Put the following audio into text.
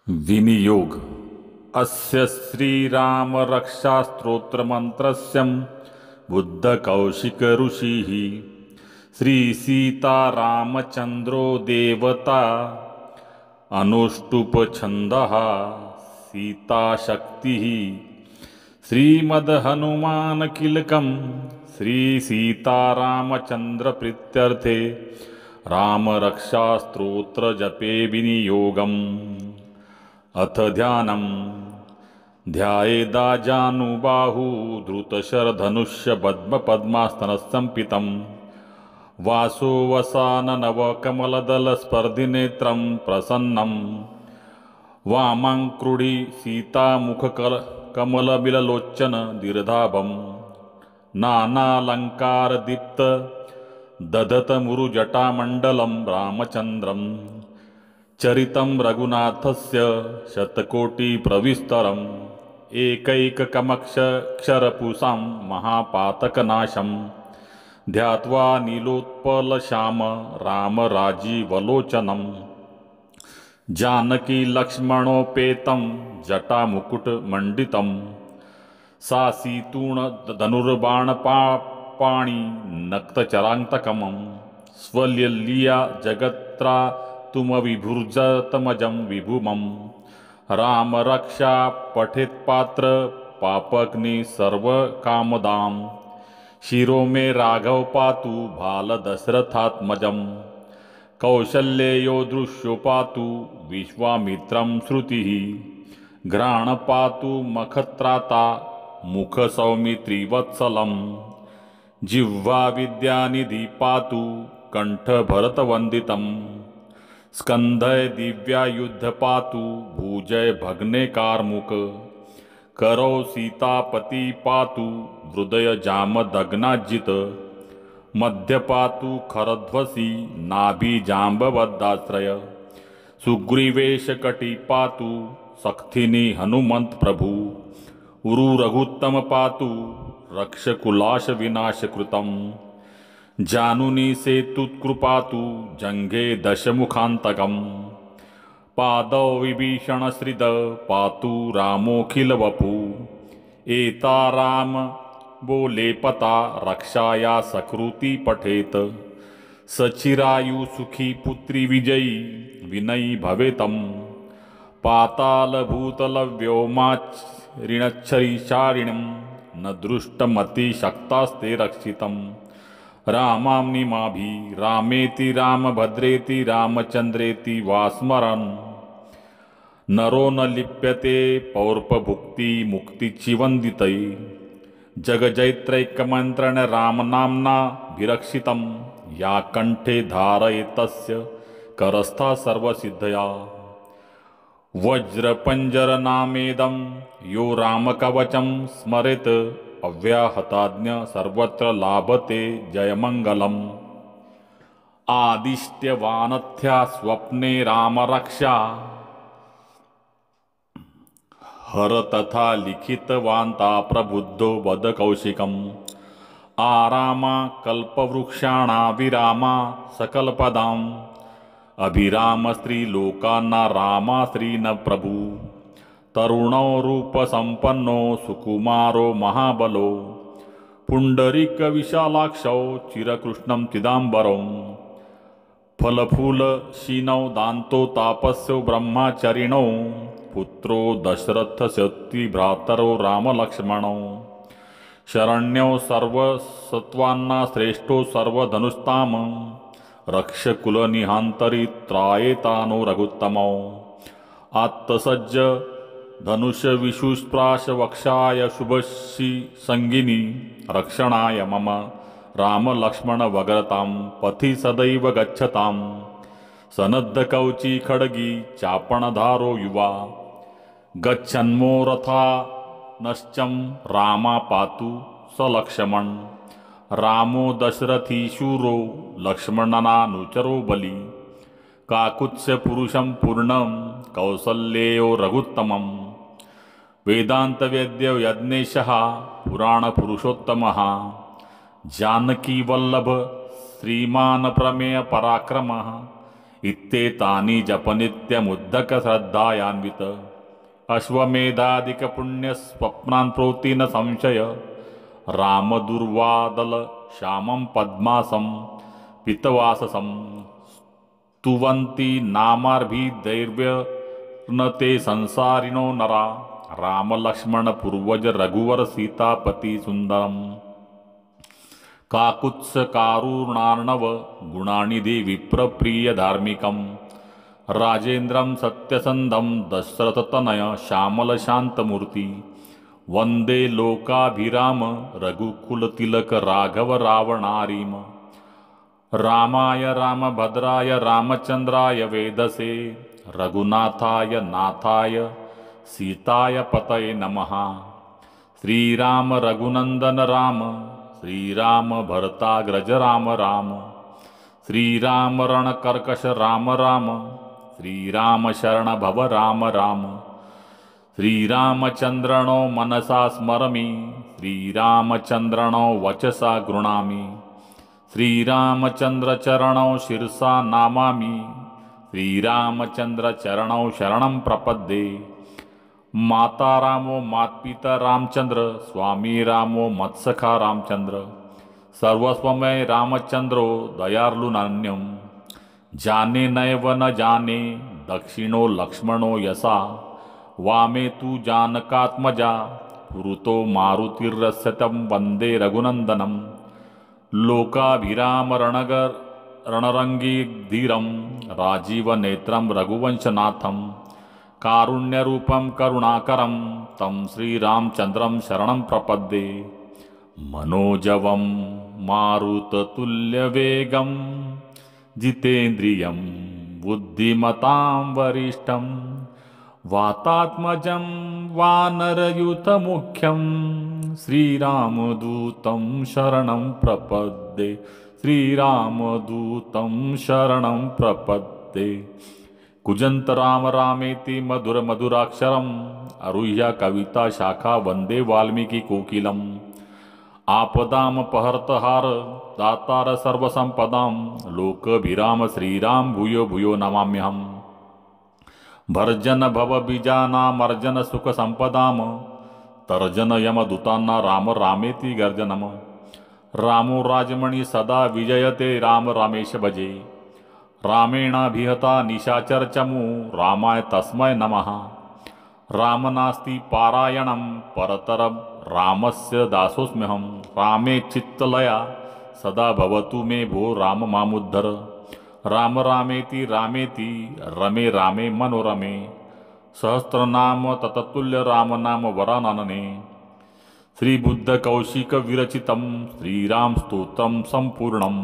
विनियोग अस्य श्रीराम रक्षा स्तोत्र मंत्रस्य बुद्ध कौशिक ऋषिः श्री सीता रामचंद्रो देवता अनुष्टुप छंदः सीता शक्तिः श्रीमद् हनुमान किलकम श्री सीता रामचंद्र प्रीत्यर्थे राम रक्षा स्तोत्र जपे विनियोगम्। अथ ध्यानम् ध्यायेदाजानुबाहु धृतशरधनुष्य पद्मपद्मास्तनसंपितं वासो वसाननवकमलदलस्पर्धिनेत्रं प्रसन्नं वामाङ्क्रुडि सीतामुखकमलबिललोचन दीर्घाभं नानालङ्कारदीप्त दधतमुरुजटामण्डलं रामचन्द्रं चरितं रघुनाथस्य शतकोटिप्रविस्तरम् एकैककमक्षरपुषां महापातकनाशं ध्यात्वा नीलोत्पलश्याम रामराजीवलोचनं जानकीलक्ष्मणोपेतं जटामुकुटमण्डितं सासीतूणधनुर्बाणपाणि नक्तचरान्तकमं स्वल्यलीया जगत्रा तुमविभुर्जतमजं विभुमं राम रक्षा पठेत्पात्र पापग्नि सर्वकामदां शिरो मे राघव पातु भाल दशरथात्मजं कौशल्येयो दृश्यो पातु विश्वामित्रं श्रुतिः घ्राण पातु मखत्राता मुख सौमित्रिवत्सलं जिह्वा विद्यानिधि पातु कंठ भरतवन्दितम् स्कंधय दिव्यायुध पातु भुजय भग्ने कार्मुक करौ सीतापति पातु हृदय जामदग्नाजित मध्य पातु खरध्वसी नाभि जाम्बवदाश्रय सुग्रीवेश कटि पातु सख्थिनी हनुमंत प्रभु उरु रघुत्तम पातु रक्षकुलाश विनाशकृतम् जानुनी सेतुत्कृपातु जंघे दशमुखान्तकम् पादौ विभीषणश्रिद पातु रामोऽखिलवपु एता राम बोलेपता रक्षाया सकृति पठेत सचिरायु सुखी पुत्री विजयी विनयी भवेतम् पातालभूतलव्योमाच्रिणच्छरिचारिणं न दृष्टमति शक्तास्ते रक्षितम् रामाम्निमाभि रामेति रामभद्रेति रामचन्द्रेति वा स्मरन् नरो न लिप्यते पौर्पभुक्ति मुक्तिचिवन्दितै जगजैत्रैकमन्त्रण रामनाम्ना विरक्षितं या कंठे धारयेतस्य करस्था सर्वसिद्धया वज्रपञ्जरनामेदं यो रामकवचं स्मरेत् अव्याहताज्ञ सर्वत्र लाभते जयमंगलम् आदिष्ट्यवानथ्या स्वप्ने रामरक्षा हर तथा लिखितवान्ता प्रबुद्धो वद कौशिकम् आरामा कल्पवृक्षाणा विरामा सकलपदाम् अभिराम स्त्रीलोकान्ना रामा श्री न प्रभु तरुणो रूपसंपन्नो सुकुमारो महाबलो पुंडरीक विशालाक्षौ चिरकृष्णं चिदांबरौ फलफूलशीनौ दान्तो तापस्यो ब्रह्मचारिणौ पुत्रो दशरथस्य भ्रातरो रामलक्ष्मणौ शरण्यो सर्वसत्त्वान्ना श्रेष्ठो सर्वधनुस्ताम रक्षकुलनिहान्तरित्रायेतानो रघुत्तमौ आत्तसज्ज धनुष विशुस्प्राश वक्षाय शुभशी संगिनी रक्षणाय मम राम लक्ष्मण वग्रतां पथि सदैव गच्छतां सनद्ध कौची खड्गी चापणधारो युवा गच्छन्मो रथा नश्चं रामा पातु स लक्ष्मण रामो दशरथी शूरो लक्ष्मणनानुचरो बली काकुत्स्य पुरुषं पूर्णं कौसल्येयो रघुत्तमम् वेदांतवेद्यो यज्ञेशः पुराणपुरुषोत्तमः जानकीवल्लभ श्रीमान प्रमेय पराक्रमः इत्येतानि जपनित्यमुद्धकश्रद्धायान्वित अश्वमेधादिकपुण्यस्वप्नान् प्रोति न संशय रामदुर्वादल श्यामं पद्मासं पितवाससं स्तुवन्ति नामार्भिदैर्व्यर्णते संसारिणो नरा रामलक्ष्मण पूर्वज रघुवर सीतापति सुन्दरम् काकुत्सकारुणार्णव गुणानिधि विप्रप्रिय धार्मिकम् राजेन्द्रं सत्यसन्धं दशरथतनय श्यामल शान्तमूर्ति वन्दे लोकाभिराम रघुकुलतिलक राघव रावणारीम रामाय रामभद्राय रामचन्द्राय वेदसे रघुनाथाय नाथाय सीताय पतये नमः। श्रीराम रघुनन्दन राम श्रीराम भरताग्रज राम राम श्रीराम रणकर्कश राम राम श्रीराम शरण भव राम राम श्रीरामचन्द्रणो मनसा स्मरमि श्रीरामचन्द्रणो वचसा गृणामि श्रीरामचन्द्रचरणौ शिरसा नामामि श्रीरामचन्द्रचरणौ शरणं प्रपद्ये माता रामो मात्पिता रामचंद्र स्वामी रामो मत्सखा रामचंद्र सर्वस्वमय रामचंद्रो दयार्लुनान्यम जाने नैव न जाने दक्षिणो लक्ष्मणो यसा वामे तु जानकात्मजा पुरुतो मारुतिर्रस्यतं वन्दे रघुनन्दनं लोकाभिराम रणरंगी धीरं राजीवनेत्रं रघुवंशनाथं कारुण्यरूपं करुणाकरं तं श्रीरामचन्द्रं शरणं प्रपद्ये मनोजवं मारुततुल्यवेगं जितेन्द्रियं बुद्धिमतां वरिष्ठं वातात्मजं वानरयूथमुख्यं श्रीरामदूतं शरणं प्रपद्ये श्रीरामदूतं शरणं प्रपद्ये कुजंत राम रामेति मधुर मधुराक्षरम अरुह्य कविता शाखा वंदे वाल्मीकि कोकिलम आपदाम पहर्तहार दातार सर्वसंपदाम लोकभिराम श्रीराम भूयो भूयो नमाम्यहम् भर्जन भव बीजानामर्जन सुख संपदाम तर्जन यमदूताना राम रामेति गर्जनम रामो राजमणि सदा विजयते राम रामेश भजे रामेणाभिहता निशाचरचमु रामाय तस्मै नमः राम नास्ति पारायणं परतरं रामस्य दासोऽस्म्यहं रामे चित्तलया सदा भवतु मे भो राम मामुद्धर राम रामेति रामेति रमे रामे मनोरमे सहस्रनाम तततुल्य राम नाम वरानने श्रीबुद्ध कौशिक विरचितं श्रीराम स्तोत्रं संपूर्णम्